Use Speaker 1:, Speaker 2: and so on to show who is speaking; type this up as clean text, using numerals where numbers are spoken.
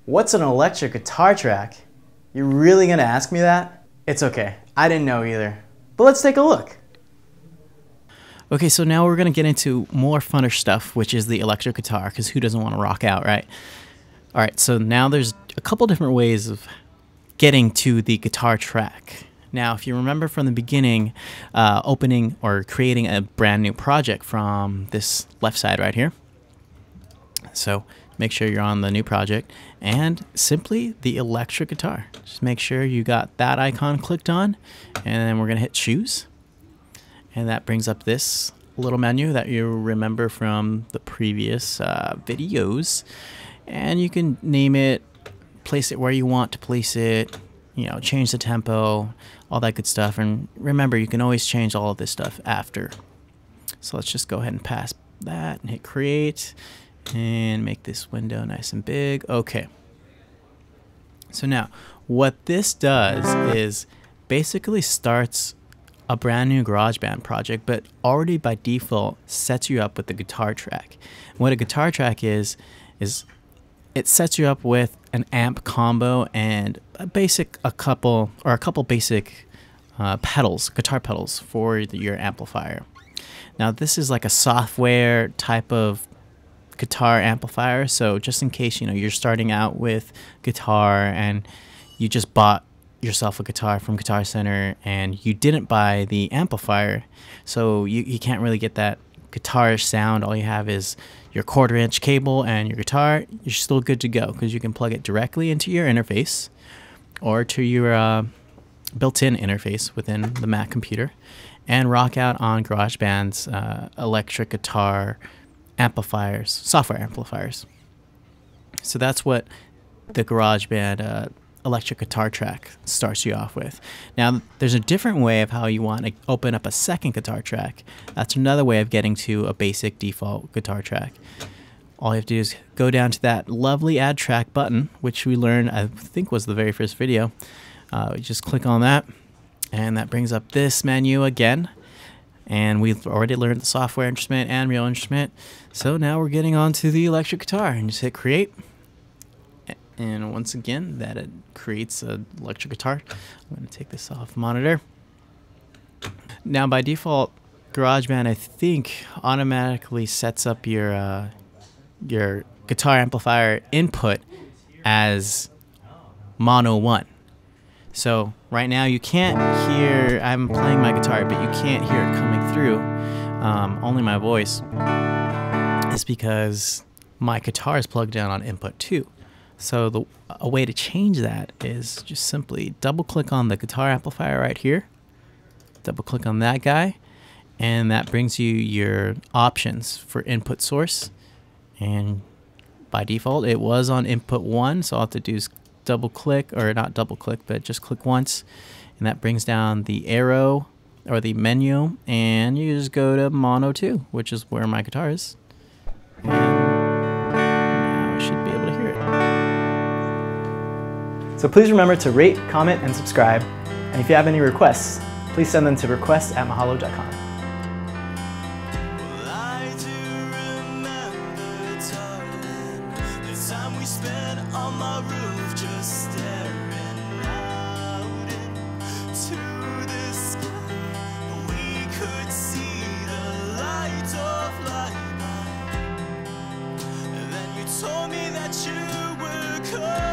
Speaker 1: What's an electric guitar track? You're really gonna ask me that? It's okay, I didn't know either. But let's take a look. Okay, so now we're gonna get into more funner stuff, which is the electric guitar, because who doesn't want to rock out, right? All right, so now there's a couple different ways of getting to the guitar track. Now, if you remember from the beginning, opening or creating a brand new project from this left side right here. So make sure you're on the new project and simply the electric guitar. Just make sure you got that icon clicked on, and then we're gonna hit choose. And that brings up this little menu that you remember from the previous videos. And you can name it, place it where you want to place it, you know, change the tempo, all that good stuff. And remember, you can always change all of this stuff after. So let's just go ahead and pass that and hit create and make this window nice and big. Okay. So now what this does is basically starts a brand new GarageBand project, but already by default sets you up with the guitar track. And what a guitar track is it sets you up with an amp combo and a couple basic pedals, guitar pedals for your amplifier. Now this is like a software type of guitar amplifier, so just in case you're starting out with guitar and you just bought yourself a guitar from Guitar Center and you didn't buy the amplifier, so you can't really get that guitar sound. All you have is your 1/4 inch cable and your guitar. You're still good to go because you can plug it directly into your interface or to your built-in interface within the Mac computer and rock out on GarageBand's electric guitar amplifiers, software amplifiers. So that's what the GarageBand electric guitar track starts you off with. Now there's a different way of how you want to open up a second guitar track. That's another way of getting to a basic default guitar track. All you have to do is go down to that lovely add track button, which we learned, I think was the very first video. You just click on that and that brings up this menu again. And we've already learned the software instrument and real instrument. So now we're getting on to the electric guitar and just hit create. And once again, that it creates an electric guitar. I'm going to take this off monitor. Now, by default, GarageBand, I think, automatically sets up your guitar amplifier input as mono 1. So right now you can't hear, I'm playing my guitar, but you can't hear it coming through, only my voice. It's because my guitar is plugged in on input 2. So a way to change that is just simply double click on the guitar amplifier right here, double click on that guy, and that brings you your options for input source. And by default it was on input 1, so all I have to do is double click, or not double click, but just click once, and that brings down the arrow or the menu, and you just go to mono 2, which is where my guitar is. And now I should be able to hear it. So please remember to rate, comment, and subscribe. And if you have any requests, please send them to requests@mahalo.com.
Speaker 2: We spent on my roof just staring out into the sky. We could see the light of light. And then you told me that you were coming.